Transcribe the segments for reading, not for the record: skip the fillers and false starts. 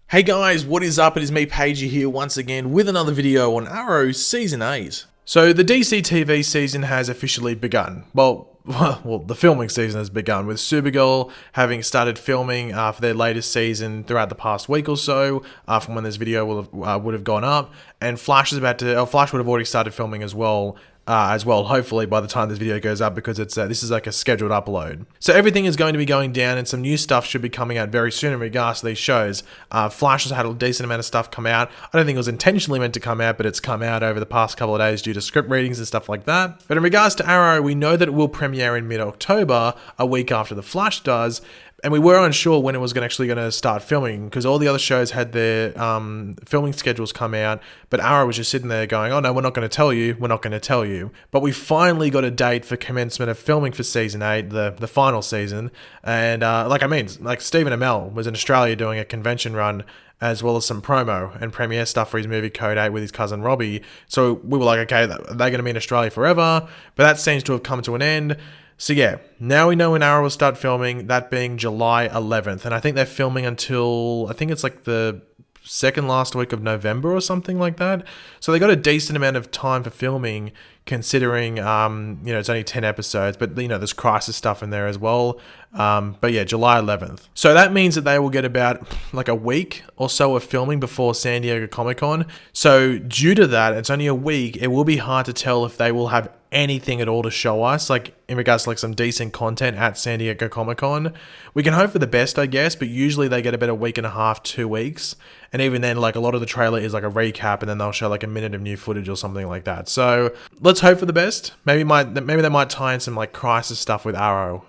Hey guys, what is up? It is me, Pagey, here once again with another video on Arrow Season 8. So the DC TV season has officially begun. Well, the filming season has begun, with Supergirl having started filming for their latest season throughout the past week or so, from when this video would have gone up, and Flash would have already started filming as well. Hopefully by the time this video goes up, because this is like a scheduled upload. So everything is going to be going down, and some new stuff should be coming out very soon in regards to these shows. Flash has had a decent amount of stuff come out. I don't think it was intentionally meant to come out, but it's come out over the past couple of days due to script readings and stuff like that. But in regards to Arrow, we know that it will premiere in mid-October, a week after The Flash does. And we were unsure when it was actually going to start filming, because all the other shows had their filming schedules come out, but Arrow was just sitting there going, oh no, we're not going to tell you, we're not going to tell you. But we finally got a date for commencement of filming for Season 8, the final season. And like Stephen Amell was in Australia doing a convention run, as well as some promo and premiere stuff for his movie Code 8 with his cousin Robbie. So we were like, okay, they're going to be in Australia forever, but that seems to have come to an end. So yeah, now we know when Arrow will start filming, that being July 11th. And I think they're filming until, I think it's like the second last week of November or something like that. So they got a decent amount of time for filming, considering, it's only 10 episodes, but, there's Crisis stuff in there as well. But yeah, July 11th. So that means that they will get about like a week or so of filming before San Diego Comic-Con. So due to that, it's only a week. It will be hard to tell if they will have anything at all to show us, like in regards to like some decent content at San Diego Comic-Con. We can hope for the best, I guess, but usually they get about a week and a half, 2 weeks. And even then, like a lot of the trailer is like a recap, and then they'll show like a minute of new footage or something like that. So let's hope for the best. Maybe they might tie in some like Crisis stuff with Arrow.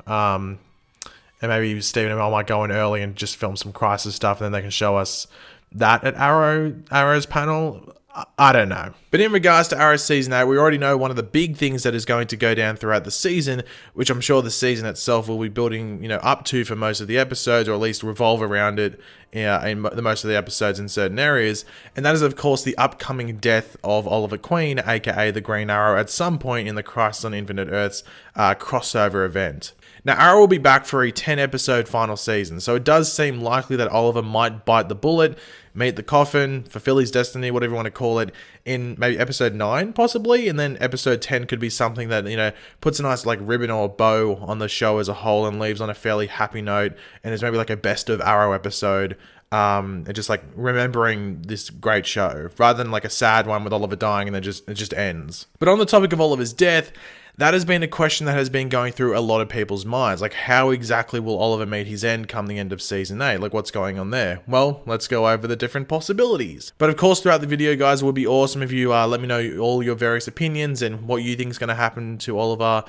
And maybe Stephen Amell might go in early and just film some Crisis stuff, and then they can show us that at Arrow's panel. I don't know. But in regards to Arrow Season 8, we already know one of the big things that is going to go down throughout the season, which I'm sure the season itself will be building, up to for most of the episodes, or at least revolve around it in most of the episodes in certain areas. And that is, of course, the upcoming death of Oliver Queen, aka the Green Arrow, at some point in the Crisis on Infinite Earths crossover event. Now, Arrow will be back for a 10-episode final season, so it does seem likely that Oliver might bite the bullet, meet the coffin, fulfill his destiny, whatever you want to call it, in maybe episode 9, possibly, and then episode 10 could be something that, puts a nice, like, ribbon or bow on the show as a whole and leaves on a fairly happy note, and is maybe like a best of Arrow episode, and just, like, remembering this great show, rather than, like, a sad one with Oliver dying and then it just ends. But on the topic of Oliver's death, that has been a question that has been going through a lot of people's minds. Like, how exactly will Oliver meet his end come the end of Season 8? Like, what's going on there? Well, let's go over the different possibilities. But of course, throughout the video, guys, it would be awesome if you let me know all your various opinions and what you think is going to happen to Oliver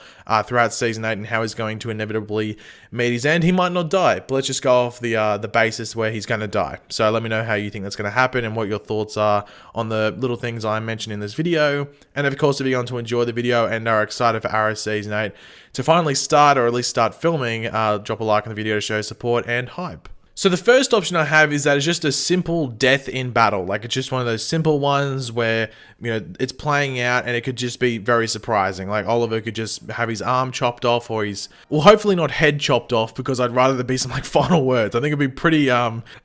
throughout Season 8 and how he's going to inevitably meet his end. He might not die, but let's just go off the basis where he's going to die. So let me know how you think that's going to happen and what your thoughts are on the little things I mentioned in this video. And of course, if you're going to enjoy the video and are excited for Arrow Season 8 to finally start, or at least start filming, drop a like on the video to show support and hype. So the first option I have is that it's just a simple death in battle. Like, it's just one of those simple ones where, it's playing out and it could just be very surprising. Like, Oliver could just have his arm chopped off, or hopefully not head chopped off, because I'd rather there be some, like, final words. I think it'd be pretty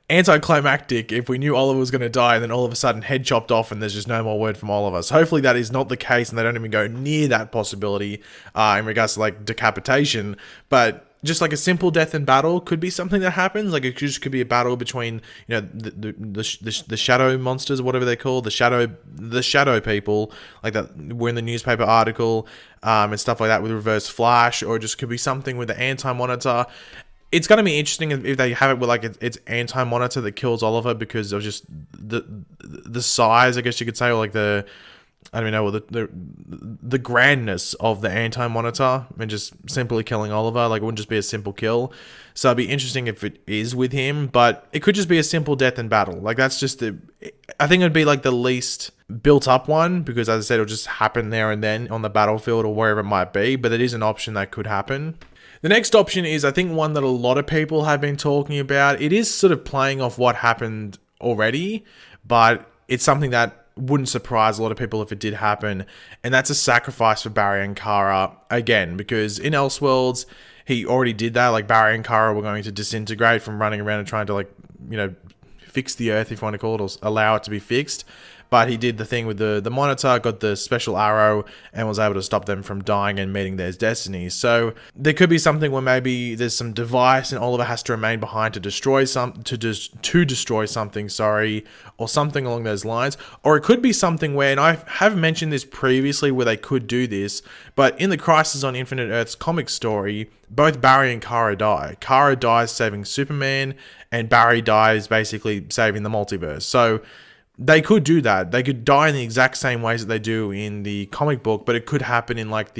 anticlimactic if we knew Oliver was going to die and then all of a sudden head chopped off and there's just no more word from Oliver. So hopefully that is not the case and they don't even go near that possibility in regards to, like, decapitation. But just like a simple death in battle could be something that happens. Like, it just could be a battle between, the shadow monsters, whatever they're called, the shadow people, like that were in the newspaper article, and stuff like that, with Reverse Flash, or it just could be something with the Anti-Monitor. It's going to be interesting if they have it with, like, it's Anti-Monitor that kills Oliver because of just the size, I guess you could say, or like I don't know, the grandness of the Anti-Monitor and just simply killing Oliver. Like, it wouldn't just be a simple kill. So it'd be interesting if it is with him, but it could just be a simple death in battle. Like, that's just I think it'd be like the least built up one, because as I said, it'll just happen there and then on the battlefield or wherever it might be, but it is an option that could happen. The next option is, I think, one that a lot of people have been talking about. It is sort of playing off what happened already, but it's something that wouldn't surprise a lot of people if it did happen, and that's a sacrifice for Barry and Kara again, because in Elseworlds he already did that. Like, Barry and Kara were going to disintegrate from running around and trying to, like, fix the Earth, if you want to call it, or allow it to be fixed. But he did the thing with the Monitor, got the special arrow, and was able to stop them from dying and meeting their destiny. So there could be something where maybe there's some device and Oliver has to remain behind to destroy destroy something, or something along those lines. Or it could be something where, and I have mentioned this previously, where they could do this, but in the Crisis on Infinite Earths comic story, both Barry and Kara die. Kara dies saving Superman, and Barry dies basically saving the multiverse. So they could do that. They could die in the exact same ways that they do in the comic book, but it could happen in like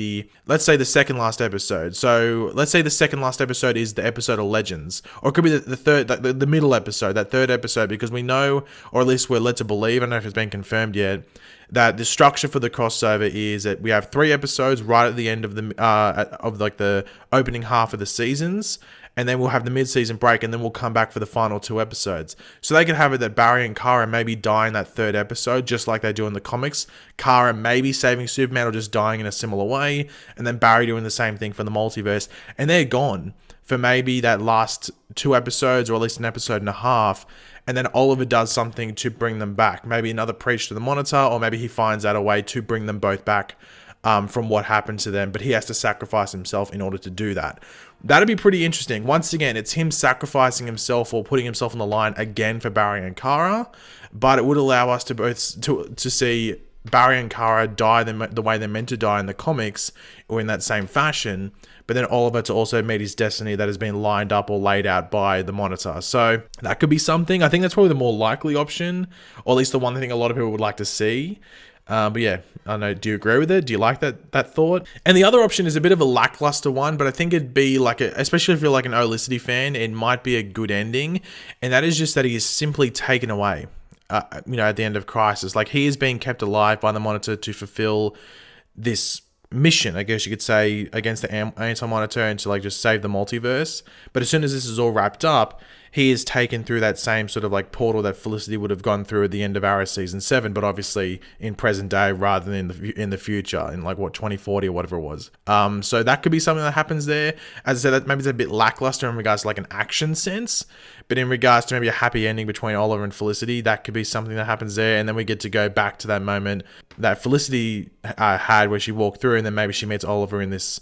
let's say the second last episode. So let's say the second last episode is the episode of Legends, or it could be the third, the middle episode, that third episode, because we know, or at least we're led to believe, I don't know if it's been confirmed yet, that the structure for the crossover is that we have 3 episodes right at the end of the opening half of the seasons, and then we'll have the mid-season break, and then we'll come back for the final 2 episodes. So they could have it that Barry and Kara maybe die in that 3rd episode, just like they do in the comics. Kara maybe saving Superman or just dying in a similar way, and then Barry doing the same thing for the multiverse, and they're gone for maybe that last 2 episodes, or at least an episode and a half, and then Oliver does something to bring them back. Maybe another preach to the Monitor, or maybe he finds out a way to bring them both back from what happened to them, but he has to sacrifice himself in order to do that. That'd be pretty interesting. Once again, it's him sacrificing himself or putting himself on the line again for Barry and Kara, but it would allow us to both to see Barry and Kara die the way they're meant to die in the comics, or in that same fashion, but then Oliver to also meet his destiny that has been lined up or laid out by the Monitor. So that could be something. I think that's probably the more likely option, or at least the one thing a lot of people would like to see. But yeah, I don't know, do you agree with it? Do you like that thought? And the other option is a bit of a lackluster one, but I think it'd be like, especially if you're like an Olicity fan, it might be a good ending. And that is just that he is simply taken away, at the end of Crisis. Like, he is being kept alive by the Monitor to fulfill this mission, I guess you could say, against the Anti-Monitor, and to like just save the multiverse. But as soon as this is all wrapped up, he is taken through that same sort of like portal that Felicity would have gone through at the end of Arrow season 7, but obviously in present day rather than in the future, in like 2040 or whatever it was. So that could be something that happens there. As I said, that maybe it's a bit lackluster in regards to like an action sense, but in regards to maybe a happy ending between Oliver and Felicity, that could be something that happens there. And then we get to go back to that moment that Felicity had where she walked through, and then maybe she meets Oliver in this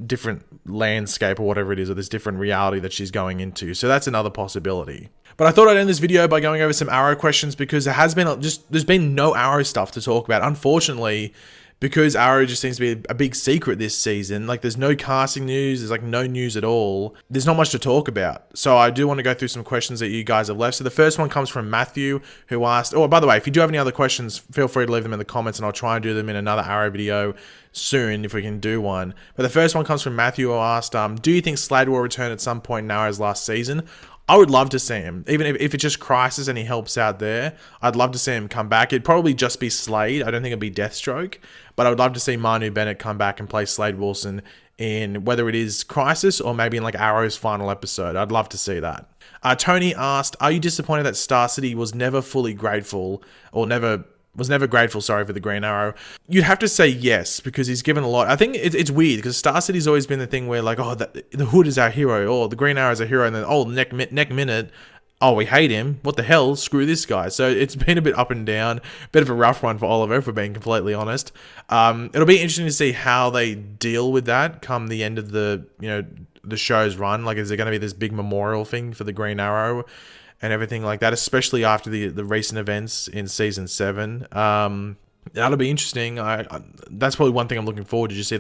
different landscape or whatever it is, or this different reality that she's going into. So that's another possibility. But I thought I'd end this video by going over some Arrow questions, because there's been no Arrow stuff to talk about, unfortunately, because Arrow just seems to be a big secret this season. Like, there's no casting news, there's like no news at all. There's not much to talk about. So I do want to go through some questions that you guys have left. So the first one comes from Matthew, who asked, by the way, if you do have any other questions, feel free to leave them in the comments, and I'll try and do them in another Arrow video soon if we can do one. But the first one comes from Matthew, who asked, do you think Slade will return at some point in Arrow's last season? I would love to see him, even if it's just Crisis and he helps out there. I'd love to see him come back. It'd probably just be Slade. I don't think it'd be Deathstroke, but I would love to see Manu Bennett come back and play Slade Wilson in whether it is Crisis or maybe in like Arrow's final episode. I'd love to see that. Tony asked, are you disappointed that Star City was never grateful for the Green Arrow? You'd have to say yes, because he's given a lot. I think it's weird, because Star City's always been the thing where like, the Hood is our hero, or the Green Arrow is our hero, and then next minute, we hate him. What the hell? Screw this guy. So it's been a bit up and down, bit of a rough one for Oliver, if we're being completely honest. It'll be interesting to see how they deal with that come the end of the show's run. Like, is there going to be this big memorial thing for the Green Arrow and everything like that, especially after the recent events in season 7. That'll be interesting. That's probably one thing I'm looking forward to, just see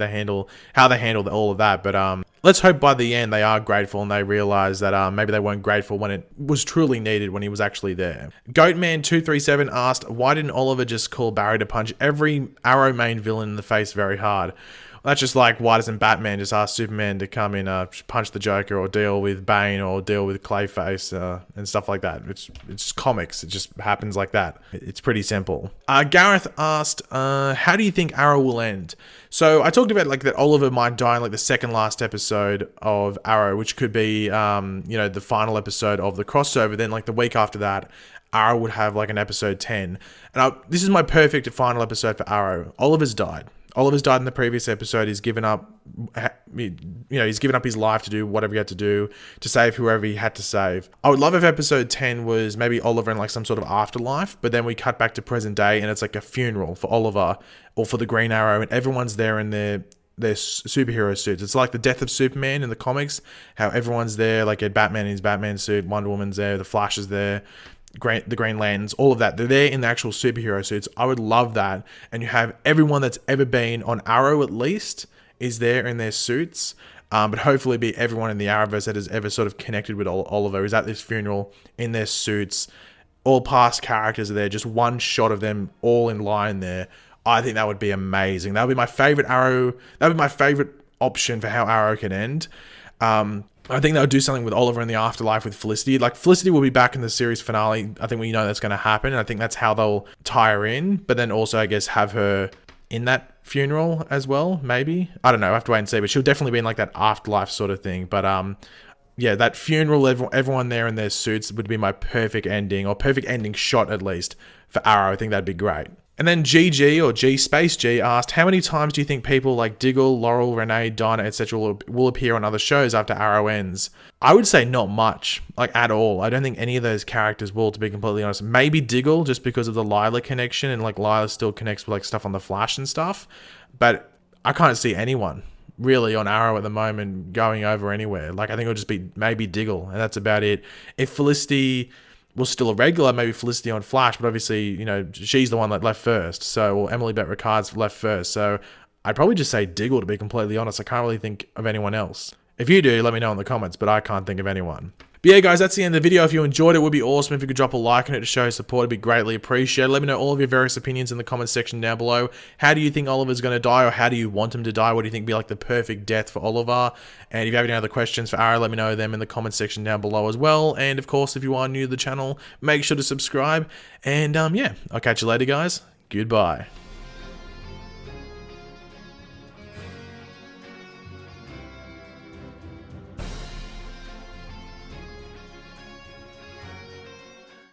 how they handle all of that. But let's hope by the end they are grateful and they realize that maybe they weren't grateful when it was truly needed, when he was actually there. Goatman237 asked, why didn't Oliver just call Barry to punch every Arrow main villain in the face very hard? That's just like, why doesn't Batman just ask Superman to come in, punch the Joker, or deal with Bane, or deal with Clayface, and stuff like that? It's comics. It just happens like that. It's pretty simple. Gareth asked, how do you think Arrow will end? So I talked about like that Oliver might die in like the second last episode of Arrow, which could be, the final episode of the crossover. Then like the week after that, Arrow would have like an episode 10. And this is my perfect final episode for Arrow. Oliver's died in the previous episode. He's given up he's given up his life to do whatever he had to do to save whoever he had to save. I would love if episode 10 was maybe Oliver in like some sort of afterlife, but then we cut back to present day and it's like a funeral for Oliver or for the Green Arrow, and everyone's there in their superhero suits. It's like the death of Superman in the comics, how everyone's there, like Batman in his Batman suit, Wonder Woman's there, the Flash is there, the Green Lanterns, all of that. They're there in the actual superhero suits. I would love that. And you have everyone that's ever been on Arrow, at least, is there in their suits. But hopefully be everyone in the Arrowverse that has ever sort of connected with Oliver is at this funeral in their suits. All past characters are there, just one shot of them all in line there. I think that would be amazing. That would be my favorite Arrow. That would be my favorite option for how Arrow can end. I think they would do something with Oliver in the afterlife with Felicity. Like, Felicity will be back in the series finale. I think we know that's going to happen. And I think that's how they'll tie her in. But then also, I guess, have her in that funeral as well, maybe. I don't know. I have to wait and see. But she'll definitely be in like that afterlife sort of thing. But yeah, that funeral, everyone there in their suits would be my perfect ending, or perfect ending shot at least, for Arrow. I think that'd be great. And then GG, or G Space G, asked, how many times do you think people like Diggle, Laurel, Renee, Dinah, etc. will appear on other shows after Arrow ends? I would say not much, like at all. I don't think any of those characters will, to be completely honest. Maybe Diggle, just because of the Lila connection, and like Lila still connects with like stuff on the Flash and stuff. But I can't see anyone really on Arrow at the moment going over anywhere. Like, I think it'll just be maybe Diggle, and that's about it. If Felicity was still a regular, maybe Felicity on Flash, but obviously, she's the one that left first. So, or Emily Bett Ricard's left first. So, I'd probably just say Diggle, to be completely honest. I can't really think of anyone else. If you do, let me know in the comments, but I can't think of anyone. But yeah, guys, that's the end of the video. If you enjoyed it, it would be awesome if you could drop a like on it to show support. It'd be greatly appreciated. Let me know all of your various opinions in the comments section down below. How do you think Oliver's going to die, or how do you want him to die? What do you think would be like the perfect death for Oliver? And if you have any other questions for Arrow, let me know them in the comments section down below as well. And of course, if you are new to the channel, make sure to subscribe. And yeah, I'll catch you later, guys. Goodbye.